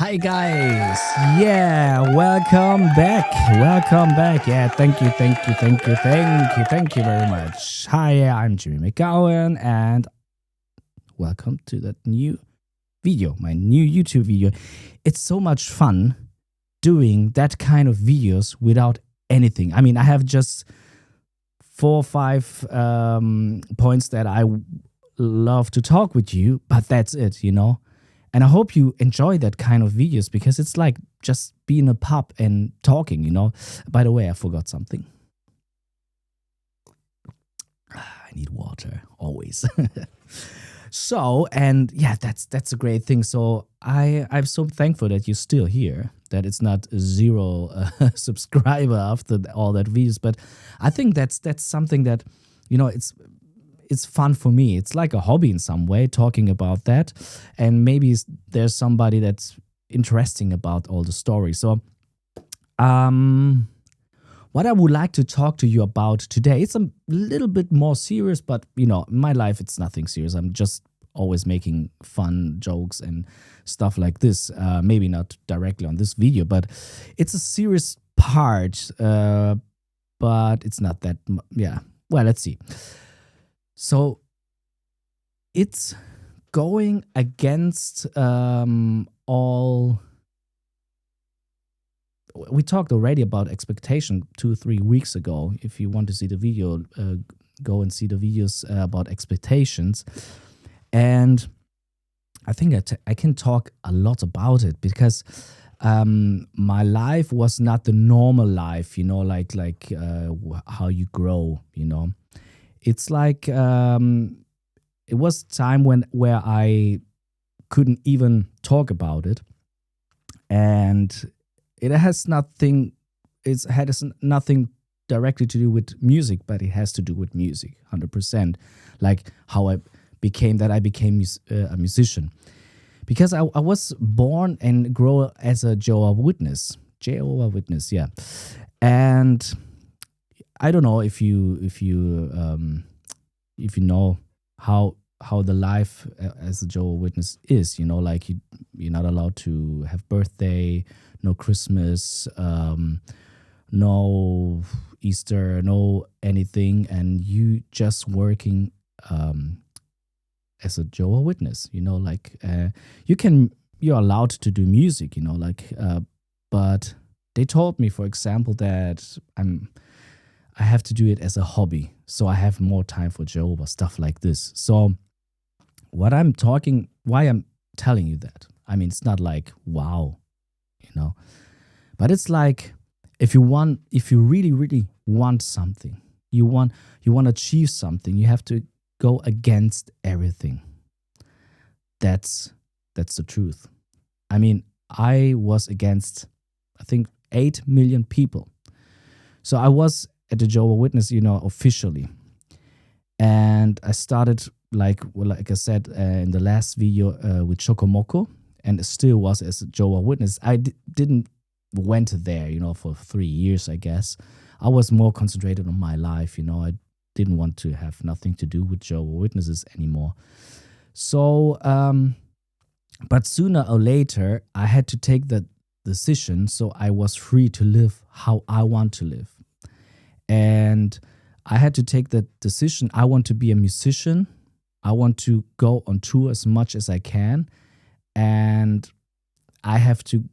Hi guys. Yeah, welcome back. Welcome back. Yeah, thank you very much. Hi, I'm Jimmy McGowan and welcome to that new video, my new YouTube video. It's so much fun doing that kind of videos without anything. I mean, I have just 4 or 5 points that I love to talk with you, but that's it. And I hope you enjoy that kind of videos because it's like just being in a pub and talking. By the way, I forgot something. I need water always. And yeah, that's a great thing. So I'm so thankful that you're still here, that it's not zero subscriber after all that videos. But I think that's something that, it's fun for me. It's like a hobby in some way, talking about that. And maybe there's somebody that's interesting about all the stories. So what I would like to talk to you about today, it's a little bit more serious, but in my life, it's nothing serious. I'm just always making fun jokes and stuff like this. Maybe not directly on this video, but it's a serious part, but it's not that, yeah. Well, let's see. So it's going against all. We talked already about expectation 2 or 3 weeks ago. If you want to see the video, go and see the videos about expectations. And I think I can talk a lot about it because my life was not the normal life, like how you grow, It's like it was time where I couldn't even talk about it, and it has nothing. It has nothing directly to do with music, but it has to do with music, 100%. Like how I became a musician, because I was born and grow as a Jehovah's Witness, yeah, and I don't know if you know how the life as a Jehovah's Witness is. Like you're not allowed to have birthday, no Christmas, no Easter, no anything, and you just working as a Jehovah's Witness. You're allowed to do music. But they told me, for example, that I have to do it as a hobby, so I have more time for Jehovah, stuff like this. So why I'm telling you that, I mean, it's not like, wow, but it's like, if you really, really want something, you want to achieve something, you have to go against everything. That's the truth. I mean, I was against, I think, 8 million people. So I was at the Jehovah's Witness, officially. And I started, like I said in the last video, with Chokomoko, and it still was as a Jehovah's Witness. I didn't went there, for 3 years, I guess. I was more concentrated on my life, I didn't want to have nothing to do with Jehovah's Witnesses anymore. So, but sooner or later, I had to take that decision, so I was free to live how I want to live. And I had to take that decision. I want to be a musician. I want to go on tour as much as I can. And I have to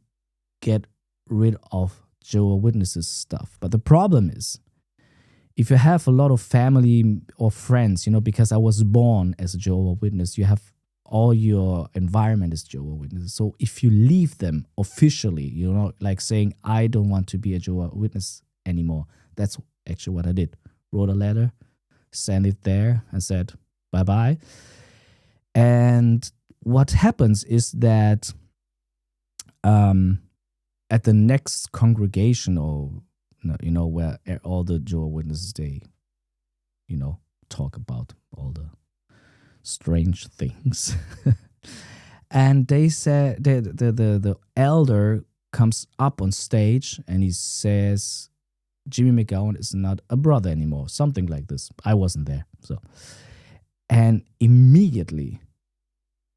get rid of Jehovah's Witnesses stuff. But the problem is, if you have a lot of family or friends, because I was born as a Jehovah's Witness, you have all your environment is Jehovah's Witnesses. So if you leave them officially, like saying, I don't want to be a Jehovah's Witness anymore, that's actually what I did. Wrote a letter, sent it there, and said bye-bye. And what happens is that at the next congregation, or where all the Jehovah's Witnesses, they talk about all the strange things. And they said the elder comes up on stage and he says, Jimmy McGowan is not a brother anymore, something like this. I wasn't there, so. And immediately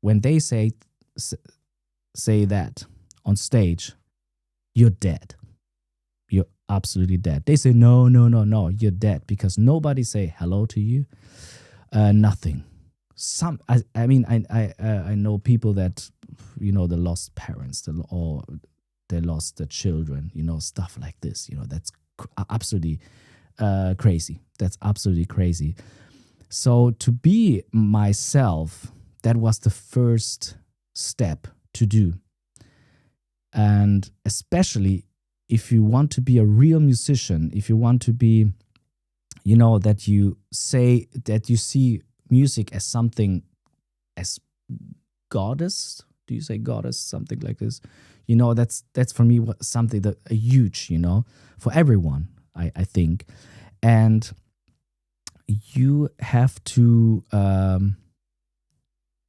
when they say that, on stage, you're dead. You're absolutely dead. They say, no, no, no, no, you're dead because nobody say hello to you. Nothing. I mean, I know people that, they lost parents, or they lost their children, stuff like this. That's absolutely crazy. That's absolutely crazy. So to be myself, that was the first step to do. And especially if you want to be a real musician, if you want to be, that you say that you see music as something, as goddess. Do you say goddess? Something like this. That's for me something that a huge, for everyone, I think. And you have to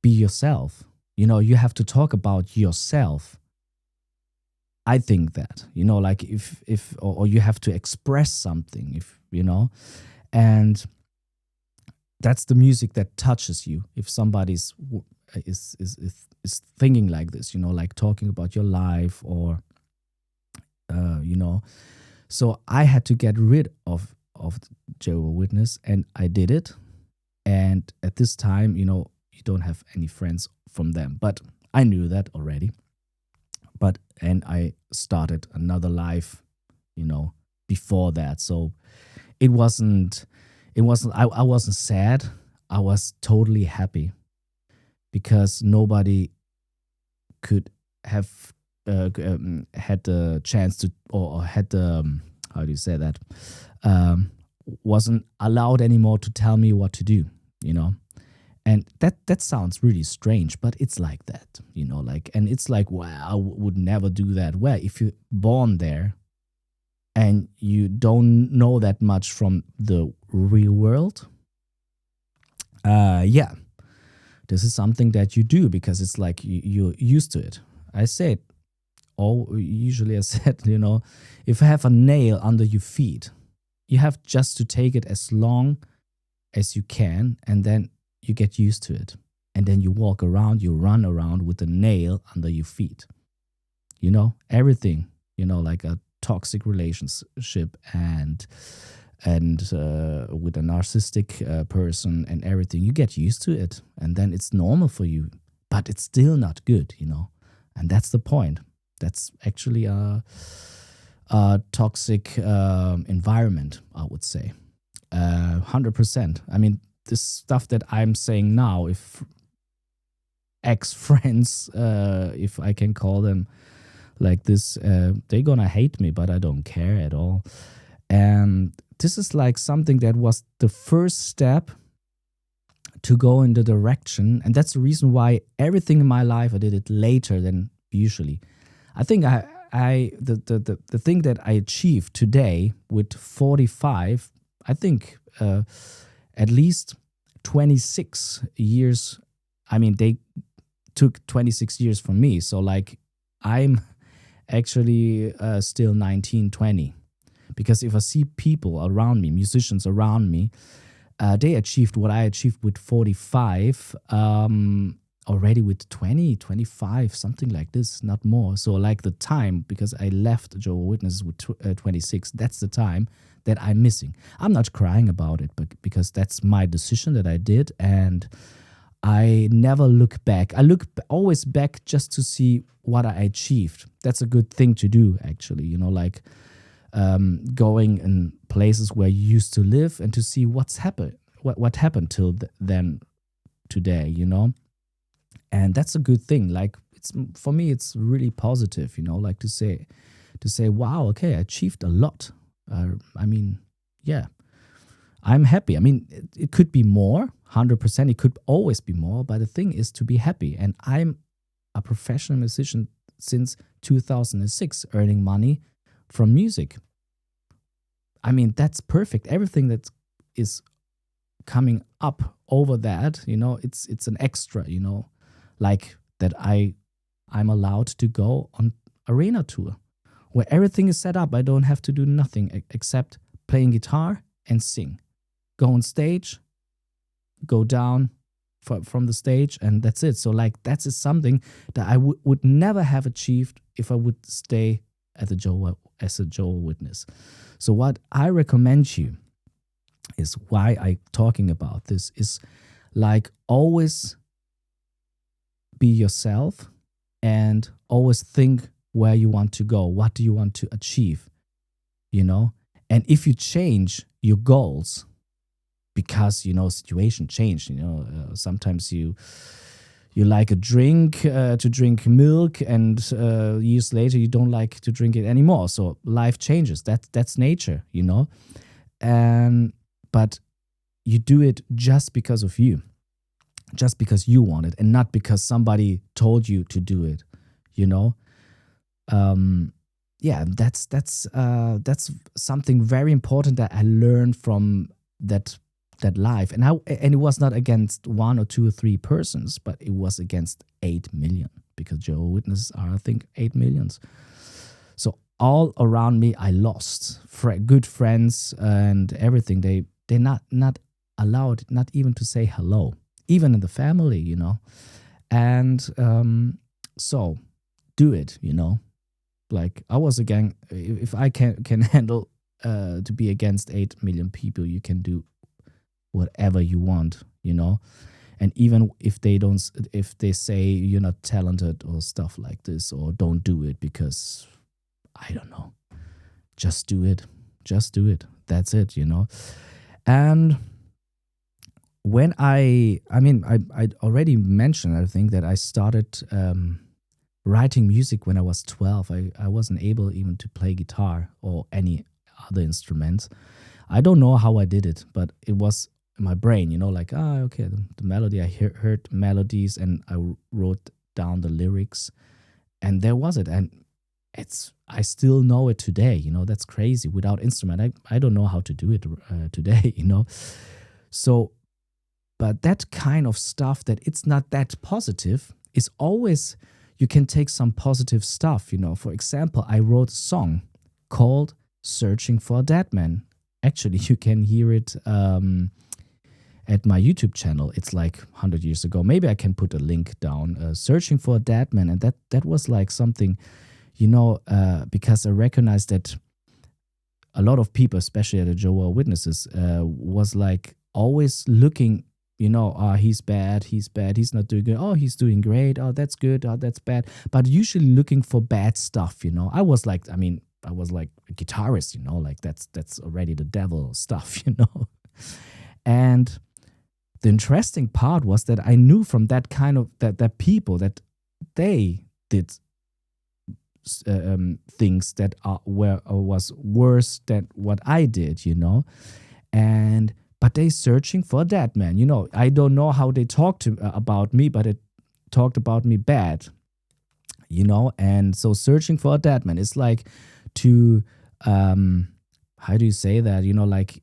be yourself. You have to talk about yourself. I think that, like if or you have to express something, and that's the music that touches you. If somebody's is thinking like this, like talking about your life, or so I had to get rid of Jehovah's Witness, and I did it. And at this time, you don't have any friends from them, but I knew that already. And I started another life, before that. So it wasn't, I wasn't sad. I was totally happy because nobody could have had the chance to, or had the, how do you say that? Wasn't allowed anymore to tell me what to do, And that sounds really strange, but it's like that, and it's like, wow, I would never do that. Well, if you're born there and you don't know that much from the real world, yeah, this is something that you do because it's like you're used to it. I said, usually I said, if you have a nail under your feet, you have just to take it as long as you can, and then you get used to it. And then you walk around, you run around with a nail under your feet. Everything, like a toxic relationship and with a narcissistic person and everything, you get used to it. And then it's normal for you, but it's still not good, And that's the point. That's actually a toxic environment, I would say. 100%. I mean, this stuff that I'm saying now, if ex-friends, if I can call them like this, they're gonna hate me, but I don't care at all. And this is like something that was the first step to go in the direction. And that's the reason why everything in my life, I did it later than usually. I think the thing that I achieved today with 45, I think at least 26 years. I mean, they took 26 years from me. So like I'm actually still 19, 20. Because if I see people around me, musicians around me, they achieved what I achieved with 45, already with 20, 25, something like this, not more. So like the time, because I left Jehovah's Witnesses with 26, that's the time that I'm missing. I'm not crying about it, but because that's my decision that I did, and I never look back. I look always back just to see what I achieved. That's a good thing to do, actually. Like going in places where you used to live and to see what's happened, what happened till then today. And that's a good thing. Like it's, for me, it's really positive. Like to say, wow, okay, I achieved a lot. I mean, yeah, I'm happy. I mean, it could be more, 100%. It could always be more. But the thing is to be happy. And I'm a professional musician since 2006, earning money from music. I mean, that's perfect. Everything that is coming up over that, it's an extra, like that I'm allowed to go on arena tour where everything is set up. I don't have to do nothing except playing guitar and sing. Go on stage, go down, from the stage, and that's it. So like that is something that I would never have achieved if I would stay at the as a Jehovah's Witness. So what I recommend you is, why I talking about this is, like, always be yourself and always think where you want to go. What do you want to achieve? And if you change your goals because situation changed, sometimes you like a drink, to drink milk, and years later you don't like to drink it anymore. So life changes. That's nature, and but you do it just because of you, just because you want it, and not because somebody told you to do it. Yeah, that's something very important that I learned from that life. And it was not against one or two or three persons, but it was against 8 million, because Jehovah's Witnesses are, I think, 8 millions. So all around me, I lost good friends and everything. They're not allowed, not even to say hello, even in the family, And so do it, Like, I was again, if I can handle to be against 8 million people, you can do whatever you want, And even if they say you're not talented or stuff like this, or don't do it because, I don't know, just do it. Just do it. That's it, And when I already mentioned, I think, that I started writing music when I was 12. I wasn't able even to play guitar or any other instruments. I don't know how I did it, but it was in my brain, like, okay, the melody, I heard melodies, and I wrote down the lyrics, and there was it. And I still know it today, that's crazy. Without instrument, I don't know how to do it today, So, but that kind of stuff that it's not that positive is always, you can take some positive stuff, For example, I wrote a song called Searching for a Dead Man. Actually, you can hear it at my YouTube channel. It's like 100 years ago. Maybe I can put a link down. Searching for a Dead Man. And that was like something, because I recognized that a lot of people, especially at the Jehovah's Witnesses, was like always looking, he's bad, he's not doing good, oh, he's doing great, oh, that's good, oh, that's bad. But usually looking for bad stuff, I was like a guitarist, like that's already the devil stuff, And the interesting part was that I knew from that kind of, that people, that they did things that was worse than what I did, but they searching for a dead man, I don't know how they talked about me, but it talked about me bad, and so searching for a dead man is like to, how do you say that, like,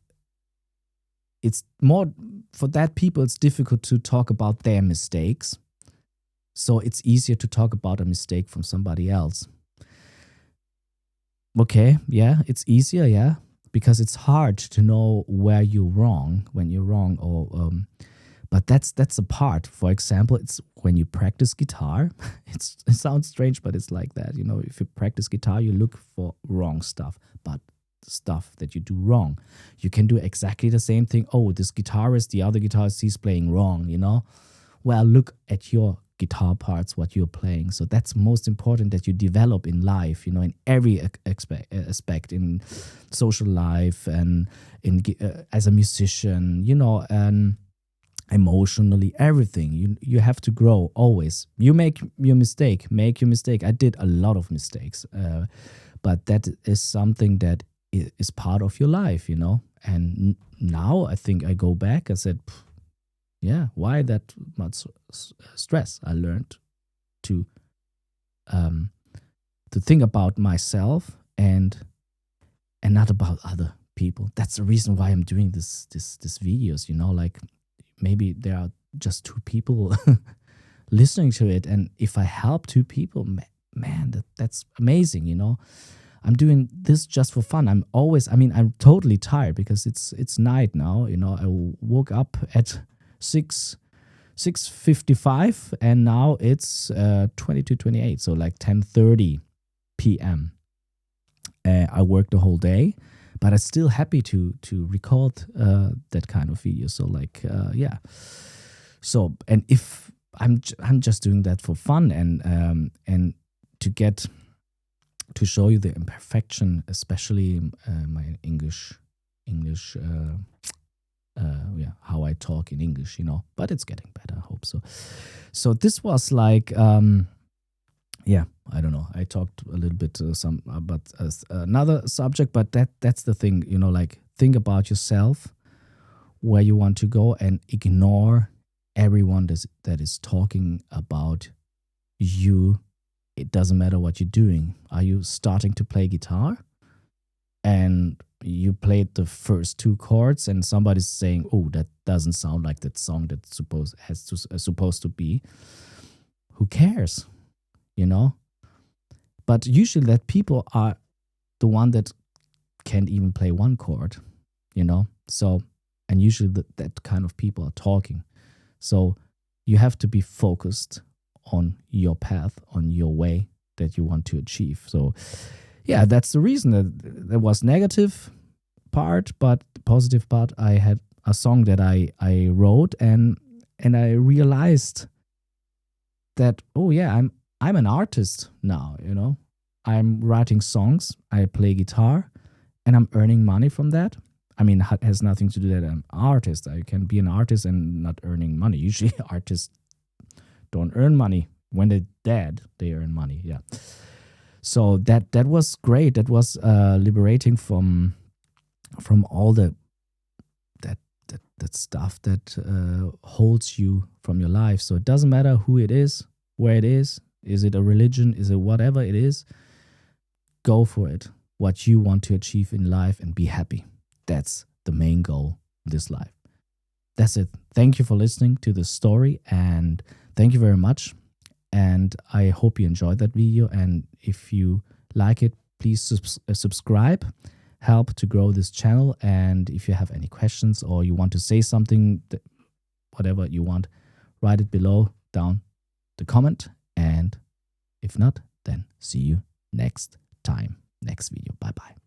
it's more, for that people, it's difficult to talk about their mistakes, so it's easier to talk about a mistake from somebody else. Okay, yeah, it's easier, yeah, because it's hard to know where you're wrong, when you're wrong, or but that's a part. For example, it's when you practice guitar. It sounds strange, but it's like that. If you practice guitar, you look for wrong stuff, but stuff that you do wrong. You can do exactly the same thing. Oh, this guitarist, the other guitarist, he's playing wrong. Well, look at your guitar parts, what you're playing. So that's most important, that you develop in life, in every aspect, in social life, and in as a musician, and emotionally, everything. You have to grow always. You make your mistake. I did a lot of mistakes, but that is something that is part of your life, And now I think I go back. I said, yeah, why that much stress? I learned to think about myself and not about other people. That's the reason why I'm doing this videos. Like, maybe there are just 2 people listening to it, and if I help 2 people, man, that's amazing. I'm doing this just for fun. I'm totally tired because it's night now. I woke up at 6 6:55, and now it's 22:28, so like 10:30 p.m. I worked the whole day, but I'm still happy to record that kind of video. So like yeah. So and if I'm just doing that for fun and to get to show you the imperfection, especially my English. Yeah, how I talk in English, but it's getting better. I hope so. So this was like, yeah, I don't know. I talked a little bit about another subject, but that's the thing, like think about yourself, where you want to go, and ignore everyone that is talking about you. It doesn't matter what you're doing. Are you starting to play guitar and you played the first two chords and somebody's saying, oh, that doesn't sound like that song that's supposed to be? Who cares? But usually that people are the one that can't even play one chord, so, and usually that kind of people are talking. So you have to be focused on your path, on your way that you want to achieve. So yeah, that's the reason that there was negative part, but the positive part, I had a song that I wrote and I realized that, oh yeah, I'm an artist now, I'm writing songs, I play guitar, and I'm earning money from that. I mean, it has nothing to do that I'm an artist. I can be an artist and not earning money. Usually artists don't earn money. When they're dead, they earn money. Yeah. So that was great. That was liberating from all that stuff that holds you from your life. So it doesn't matter who it is, where it is. Is it a religion? Is it whatever it is? Go for it. What you want to achieve in life and be happy. That's the main goal in this life. That's it. Thank you for listening to this story, and thank you very much. And I hope you enjoyed that video. And if you like it, please subscribe. Help to grow this channel. And if you have any questions or you want to say something, whatever you want, write it below down the comment. And if not, then see you next time, next video. Bye bye.